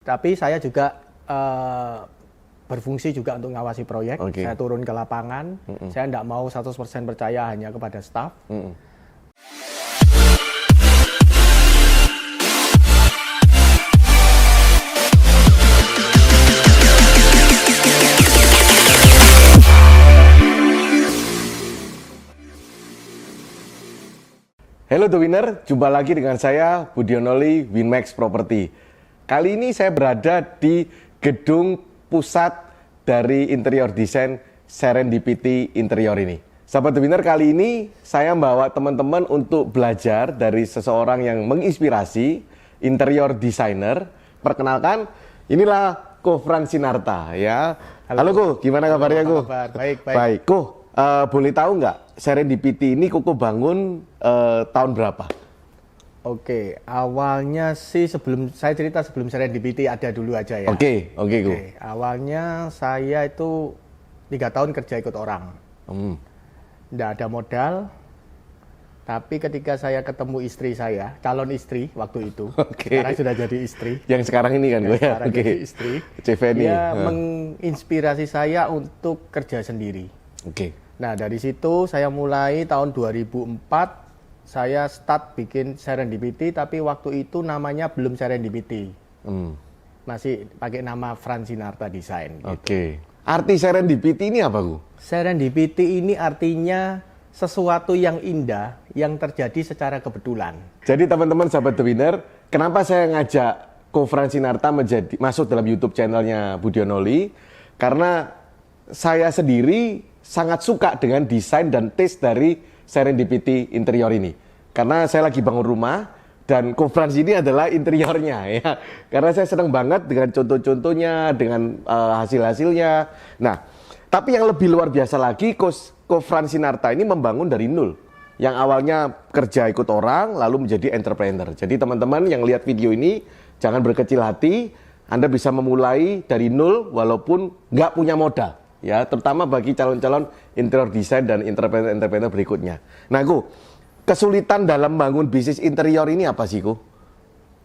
Tapi saya juga berfungsi juga untuk ngawasi proyek. Saya turun ke lapangan. Saya tidak mau 100% percaya hanya kepada staf. Hello The Winner, jumpa lagi dengan saya Budionoli Winmax Property. Kali ini saya berada di gedung pusat dari interior desain Serendipity Interior ini. Sahabat The Winner, kali ini saya membawa teman-teman untuk belajar dari seseorang yang menginspirasi interior designer. Perkenalkan, inilah Ko Fransinarta ya. Halo Ko, gimana kabarnya Ko? Baik. Baik Ko. Boleh tahu nggak Serendipity ini Koko bangun tahun berapa? Oke, awalnya sih sebelum Serendipity ada dulu aja ya. Oke, Ko. Awalnya saya itu 3 tahun kerja ikut orang. Nggak ada modal, tapi ketika saya ketemu istri saya, calon istri waktu itu, sekarang sudah jadi istri. Yang sekarang ini kan gue ya? Sekarang jadi istri. Dia menginspirasi saya untuk kerja sendiri. Nah, dari situ saya mulai tahun 2004, saya start bikin Serendipity, tapi waktu itu namanya belum Serendipity. Masih pakai nama Fransinarta Design. Gitu. Arti Serendipity ini apa, Bu? Serendipity ini artinya sesuatu yang indah yang terjadi secara kebetulan. Jadi teman-teman sahabat The Winner, kenapa saya ngajak Ko Fransinarta masuk dalam YouTube channelnya Budionoli? Karena saya sendiri sangat suka dengan desain dan taste dari Serendipity Interior ini. Karena saya lagi bangun rumah dan Ko Frans ini adalah interiornya ya. Karena saya senang banget dengan contoh-contohnya, dengan hasil-hasilnya. Nah, tapi yang lebih luar biasa lagi, Ko Fransinarta ini membangun dari nol. Yang awalnya kerja ikut orang, lalu menjadi entrepreneur. Jadi teman-teman yang lihat video ini, jangan berkecil hati. Anda bisa memulai dari nol walaupun nggak punya modal. Ya, terutama bagi calon-calon interior design dan entrepreneur berikutnya. Nah, Ko, kesulitan dalam bangun bisnis interior ini apa sih, Ko?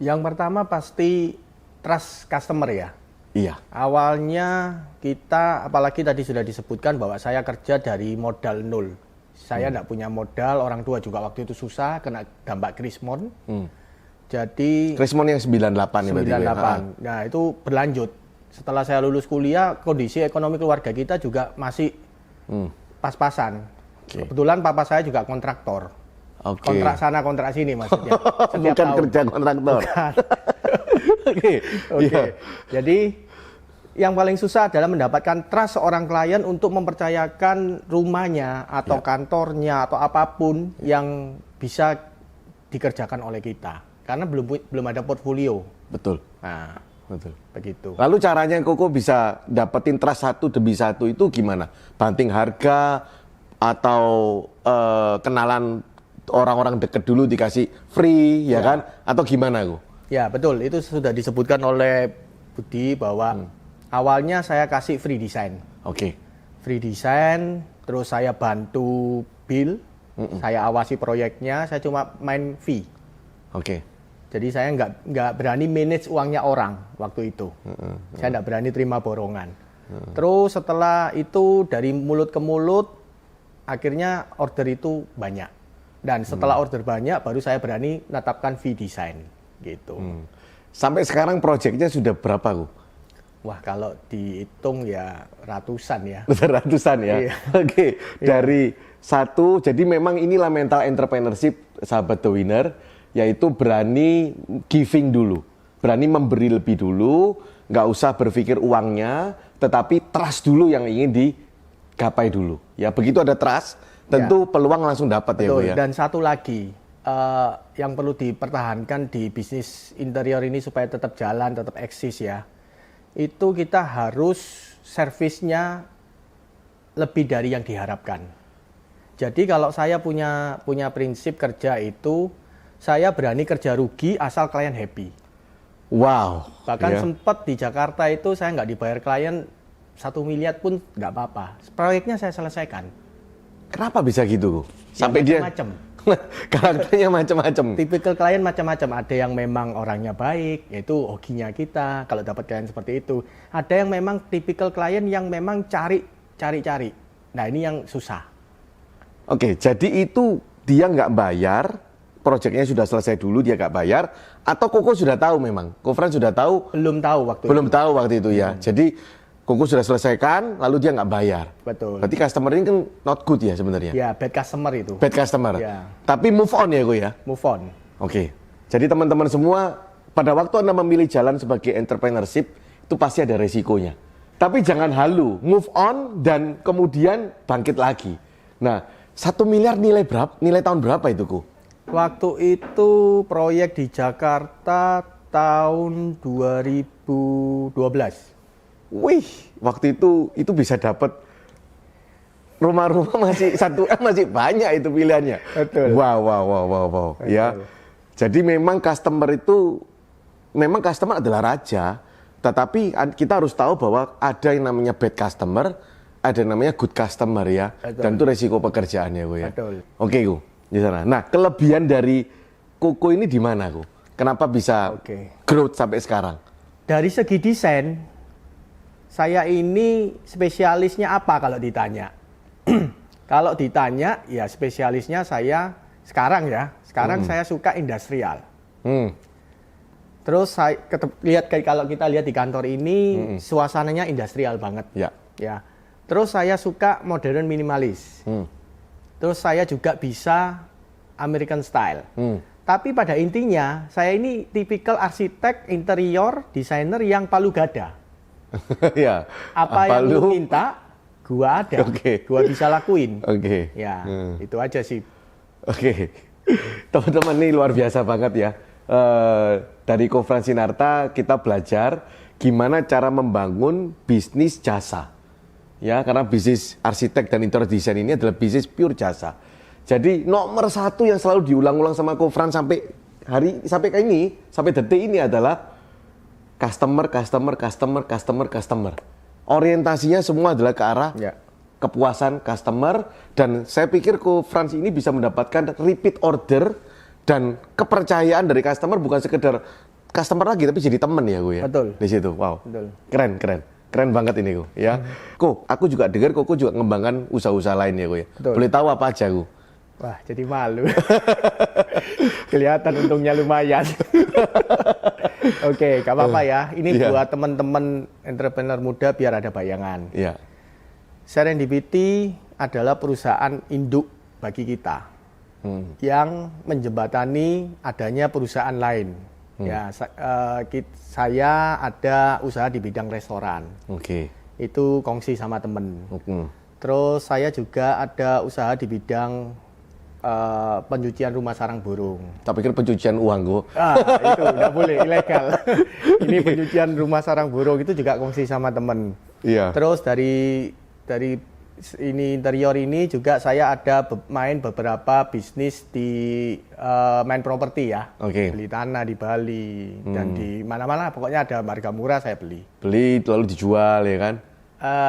Yang pertama pasti trust customer ya. Iya. Awalnya kita, apalagi tadi sudah disebutkan bahwa saya kerja dari modal nol. Saya tidak punya modal, orang tua juga waktu itu susah, kena dampak krismon. Jadi krismon yang 98 ya? 98. Nah, itu berlanjut. Setelah saya lulus kuliah, kondisi ekonomi keluarga kita juga masih pas-pasan. Kebetulan papa saya juga kontraktor. Kontrak sana, kontrak sini maksudnya. Bukan tahun. Kerja kontraktor. Oke. Jadi yang paling susah adalah mendapatkan trust seorang klien untuk mempercayakan rumahnya atau kantornya atau apapun yang bisa dikerjakan oleh kita. Karena belum ada portfolio. Betul. Nah, betul, begitu. Lalu caranya Koko bisa dapetin trust satu demi satu itu gimana? Banting harga atau kenalan orang-orang deket dulu dikasih free ya kan? Atau gimana, Ko? Ya betul, itu sudah disebutkan oleh Budi bahwa awalnya saya kasih free design. Free design, terus saya bantu bill, saya awasi proyeknya, saya cuma main fee. Jadi saya nggak berani manage uangnya orang waktu itu. Saya nggak berani terima borongan. Terus setelah itu dari mulut ke mulut, akhirnya order itu banyak. Dan setelah order banyak, baru saya berani menetapkan fee design. Gitu. Sampai sekarang proyeknya sudah berapa, Bu? Wah, kalau dihitung ya ratusan ya. Ratusan ya? Iya. Dari satu, jadi memang inilah mental entrepreneurship sahabat The Winner, yaitu berani giving dulu, berani memberi lebih dulu, nggak usah berpikir uangnya, tetapi trust dulu yang ingin digapai dulu. Ya begitu ada trust, tentu peluang langsung dapat. Betul. Ya, Bu ya. Dan satu lagi yang perlu dipertahankan di bisnis interior ini supaya tetap jalan, tetap eksis ya, itu kita harus servisnya lebih dari yang diharapkan. Jadi kalau saya punya prinsip kerja itu, saya berani kerja rugi asal klien happy. Wow. Bahkan sempat di Jakarta itu saya nggak dibayar klien 1 miliar pun nggak apa-apa. Proyeknya saya selesaikan. Kenapa bisa gitu? Sampai macam-macam. Karakternya macam-macam. Tipikal klien macam-macam. Ada yang memang orangnya baik, yaitu hokinya kita. Kalau dapat klien seperti itu. Ada yang memang tipikal klien yang memang cari. Nah ini yang susah. Oke, jadi itu dia nggak bayar, proyeknya sudah selesai dulu, dia nggak bayar, atau Koko sudah tahu memang? Kofran sudah tahu? Belum tahu waktu itu ya. Jadi Koko sudah selesaikan, lalu dia nggak bayar. Betul. Berarti customer ini kan not good ya sebenarnya? Ya, bad customer itu. Bad customer. Ya. Tapi move on ya, Ko ya? Move on. Oke. Jadi teman-teman semua, pada waktu Anda memilih jalan sebagai entrepreneurship, itu pasti ada resikonya. Tapi jangan halu, move on dan kemudian bangkit lagi. Nah, 1 miliar nilai tahun berapa itu, Ko? Waktu itu proyek di Jakarta tahun 2012. Wih, waktu itu bisa dapat rumah-rumah masih masih banyak itu pilihannya. Betul. Wow. Betul. Ya. Jadi memang customer adalah raja, tetapi kita harus tahu bahwa ada yang namanya bad customer, ada yang namanya good customer ya. Betul. Dan itu resiko pekerjaannya, Ko ya. Betul. Oke, Ko. Di sana. Nah, kelebihan dari Koko ini di mana, Ko? Kenapa bisa growth sampai sekarang? Dari segi desain, saya ini spesialisnya apa kalau ditanya? Kalau ditanya, ya spesialisnya saya sekarang saya suka industrial. Terus saya kalau kita lihat di kantor ini suasananya industrial banget. Ya. Terus saya suka modern minimalis. Terus saya juga bisa American style. Tapi pada intinya saya ini tipikal arsitek interior desainer yang palu gada. Ya. Apa yang lu minta, gua ada. Gua bisa lakuin. Ya, itu aja sih. Teman-teman, ini luar biasa banget ya. Dari Kofran Sinarta kita belajar gimana cara membangun bisnis jasa. Ya, karena bisnis arsitek dan interior design ini adalah bisnis pure jasa. Jadi nomor 1 yang selalu diulang-ulang sama Kofran sampai detik ini adalah customer. Orientasinya semua adalah ke arah kepuasan customer, dan saya pikir Kofran ini bisa mendapatkan repeat order dan kepercayaan dari customer, bukan sekedar customer lagi tapi jadi teman ya, Ko ya. Betul. Di situ. Wow. Betul. Keren banget ini, Ko ya. Ko, aku juga dengar Koko juga mengembangkan usaha-usaha lain ya, Ko ya. Betul. Boleh tahu apa aja, Ko? Wah, jadi malu. Kelihatan untungnya lumayan. Oke, gak apa-apa ya. Ini buat teman-teman entrepreneur muda biar ada bayangan. Serendipity adalah perusahaan induk bagi kita yang menjembatani adanya perusahaan lain. Ya, saya ada usaha di bidang restoran. Itu kongsi sama temen. Terus saya juga ada usaha di bidang pencucian rumah sarang burung. Tak pikir pencucian uang, Ko. Itu nggak boleh, ilegal. Ini pencucian rumah sarang burung itu juga kongsi sama temen. Terus dari ini interior ini juga saya ada main beberapa bisnis di main properti ya. Beli tanah di Bali dan di mana-mana, pokoknya ada harga murah saya beli. Lalu dijual ya kan?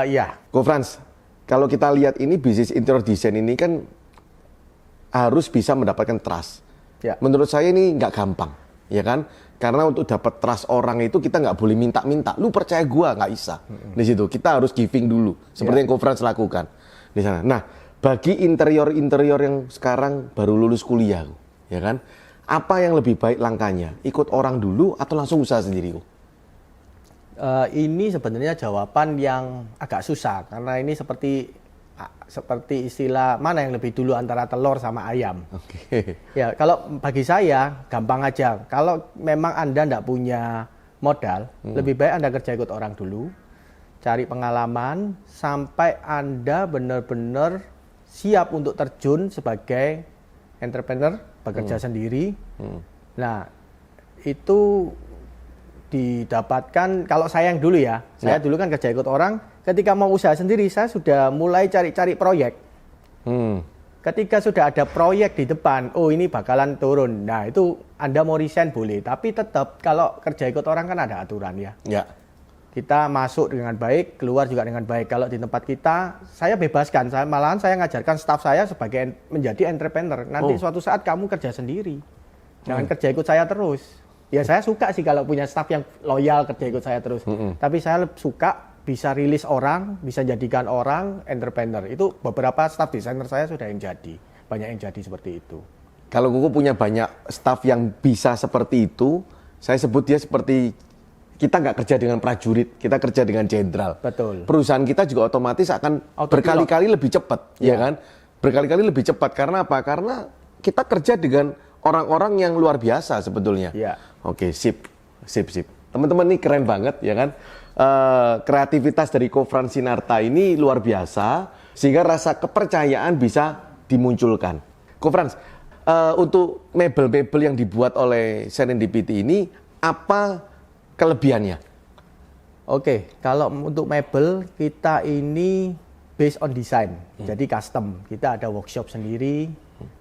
Iya. Ko Frans, kalau kita lihat ini bisnis interior design ini kan harus bisa mendapatkan trust. Menurut saya ini nggak gampang, ya kan? Karena untuk dapat trust orang itu kita nggak boleh minta-minta. Lu percaya gua, nggak bisa. Di situ kita harus giving dulu, seperti yang Ko Frans lakukan di sana. Nah, bagi interior yang sekarang baru lulus kuliah, ya kan? Apa yang lebih baik langkahnya? Ikut orang dulu atau langsung usaha sendiri, Ko? Ini sebenarnya jawaban yang agak susah karena ini seperti istilah mana yang lebih dulu antara telur sama ayam. Ya, kalau bagi saya gampang aja. Kalau memang Anda tidak punya modal, lebih baik Anda kerja ikut orang dulu, cari pengalaman sampai Anda benar-benar siap untuk terjun sebagai entrepreneur, bekerja sendiri. Nah, itu didapatkan, kalau saya yang dulu ya, saya dulu kan kerja ikut orang, ketika mau usaha sendiri saya sudah mulai cari-cari proyek. Ketika sudah ada proyek di depan, oh ini bakalan turun, nah itu Anda mau resign boleh, tapi tetap kalau kerja ikut orang kan ada aturan ya. Kita masuk dengan baik, keluar juga dengan baik. Kalau di tempat kita, saya bebaskan. Malahan saya ngajarkan staf saya sebagai menjadi entrepreneur. Nanti suatu saat kamu kerja sendiri. Jangan kerja ikut saya terus. Ya saya suka sih kalau punya staf yang loyal kerja ikut saya terus. Tapi saya suka bisa rilis orang, bisa jadikan orang entrepreneur. Itu beberapa staf desainer saya sudah yang jadi. Banyak yang jadi seperti itu. Kalau Kuku punya banyak staf yang bisa seperti itu, saya sebut dia seperti kita nggak kerja dengan prajurit, kita kerja dengan jenderal. Betul. Perusahaan kita juga otomatis akan berkali-kali lebih cepat, ya kan? Berkali-kali lebih cepat karena apa? Karena kita kerja dengan orang-orang yang luar biasa sebetulnya. Ya. Oke, sip. Teman-teman ini keren banget, ya kan? Kreativitas dari Kofran Sinarta ini luar biasa, sehingga rasa kepercayaan bisa dimunculkan. Kofran, untuk mebel-mebel yang dibuat oleh Serendipity ini, apa kelebihannya? Oke, kalau untuk mebel kita ini based on design, jadi custom. Kita ada workshop sendiri,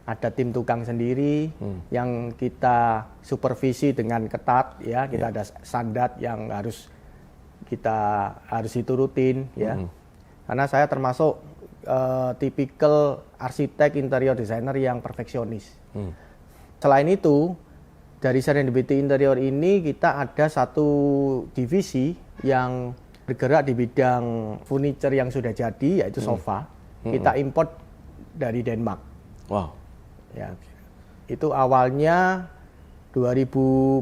ada tim tukang sendiri yang kita supervisi dengan ketat, ya. Kita ada standar yang harus diturutin, ya. Karena saya termasuk tipikal arsitek interior designer yang perfeksionis. Selain itu, dari Serendipity Interior ini kita ada satu divisi yang bergerak di bidang furniture yang sudah jadi, yaitu sofa. Kita import dari Denmark. Wow. Ya, itu awalnya 2014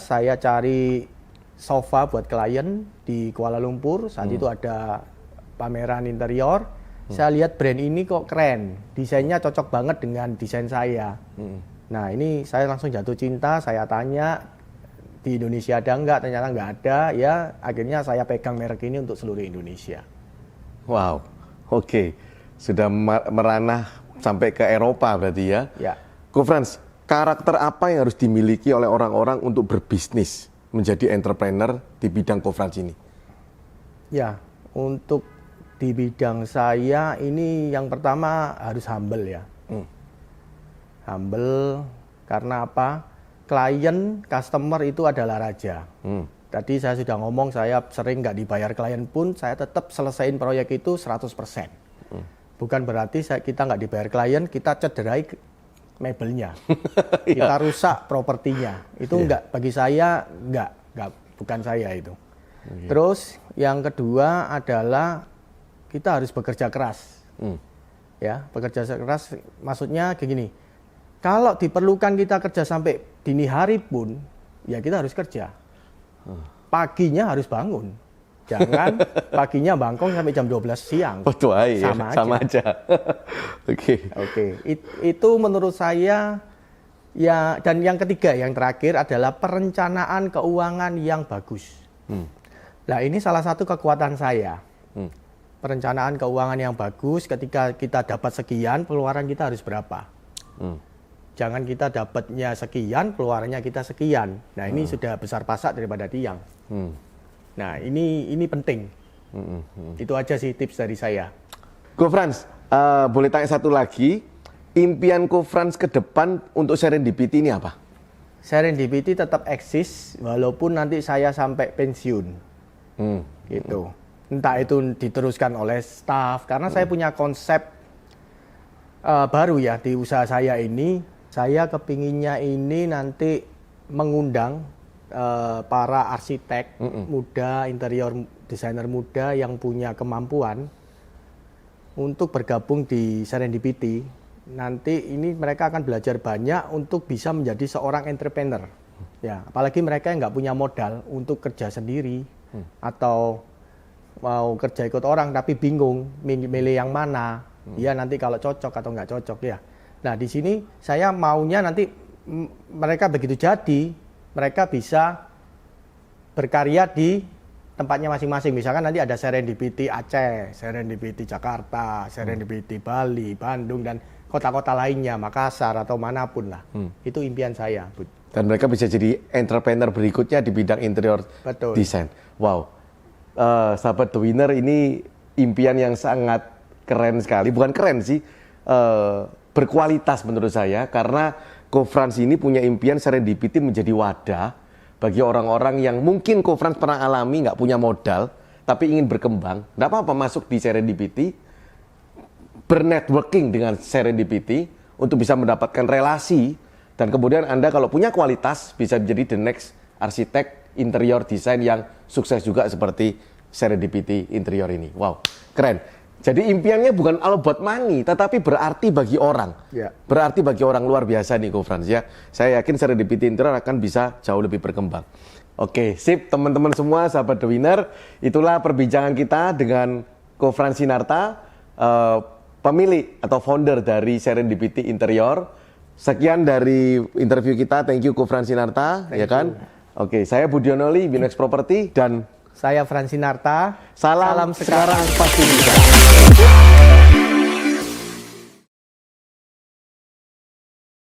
saya cari sofa buat klien di Kuala Lumpur. Saat itu ada pameran interior. Saya lihat brand ini kok keren, desainnya cocok banget dengan desain saya. Nah ini saya langsung jatuh cinta, saya tanya di Indonesia ada nggak, ternyata nggak ada, ya akhirnya saya pegang merek ini untuk seluruh Indonesia. Wow, oke. Sudah meranah sampai ke Eropa berarti ya? Ya. Kofran, karakter apa yang harus dimiliki oleh orang-orang untuk berbisnis, menjadi entrepreneur di bidang Kofran ini? Ya, untuk di bidang saya ini yang pertama harus humble ya. Humble karena apa? Klien, customer itu adalah raja. Tadi saya sudah ngomong, saya sering nggak dibayar klien pun, saya tetap selesaiin proyek itu 100%. Bukan berarti kita nggak dibayar klien, kita cederai mebelnya. Kita rusak propertinya. Itu enggak, bagi saya enggak, bukan saya itu. Terus yang kedua adalah kita harus bekerja keras. Ya, bekerja keras maksudnya begini. Kalau diperlukan kita kerja sampai dini hari pun, ya kita harus kerja. Paginya harus bangun. Jangan paginya bangkong sampai jam 12 siang. Betul, ya, sama aja. Oke. Itu menurut saya ya, dan yang ketiga, yang terakhir adalah perencanaan keuangan yang bagus. Nah, ini salah satu kekuatan saya. Perencanaan keuangan yang bagus, ketika kita dapat sekian, pengeluaran kita harus berapa. Jangan kita dapatnya sekian, keluarannya kita sekian. Nah, ini sudah besar pasak daripada tiang. Nah, ini penting. Itu aja sih tips dari saya. Kofran, boleh tanya satu lagi. Impian Kofran ke depan untuk Serendipity ini apa? Serendipity tetap eksis walaupun nanti saya sampai pensiun. Gitu. Entah itu diteruskan oleh staff, karena saya punya konsep baru ya di usaha saya ini. Saya kepinginnya ini nanti mengundang para arsitek muda, interior desainer muda yang punya kemampuan untuk bergabung di Serendipity. Nanti ini mereka akan belajar banyak untuk bisa menjadi seorang entrepreneur. Ya, apalagi mereka yang nggak punya modal untuk kerja sendiri atau mau kerja ikut orang tapi bingung milih yang mana. Ya nanti kalau cocok atau nggak cocok ya. Nah di sini saya maunya nanti mereka begitu jadi, mereka bisa berkarya di tempatnya masing-masing. Misalkan nanti ada Serendipity Aceh, Serendipity Jakarta, Serendipity Bali, Bandung, dan kota-kota lainnya, Makassar atau manapun lah. Itu impian saya. Dan mereka bisa jadi entrepreneur berikutnya di bidang interior design. Wow, sahabat The Winner, ini impian yang sangat keren sekali. Bukan keren sih, berkualitas menurut saya, karena Kofran ini punya impian Serendipity menjadi wadah bagi orang-orang yang mungkin Kofrans pernah alami nggak punya modal, tapi ingin berkembang, nggak apa-apa masuk di Serendipity, bernetworking dengan Serendipity untuk bisa mendapatkan relasi, dan kemudian Anda kalau punya kualitas bisa menjadi the next arsitek interior desain yang sukses juga seperti Serendipity Interior ini. Wow, keren. Jadi impiannya bukan all about money, tetapi berarti bagi orang. Ya. Berarti bagi orang luar biasa nih Kofrans ya. Saya yakin Serendipity Interior akan bisa jauh lebih berkembang. Oke, sip teman-teman semua, sahabat The Winner. Itulah perbincangan kita dengan Kofrans Sinarta, pemilik atau founder dari Serendipity Interior. Sekian dari interview kita. Thank you Kofrans Sinarta, ya kan? Oke, saya Budionoli, Binex Property, dan Saya Frans Sinarta. salam sekarang pasti bisa.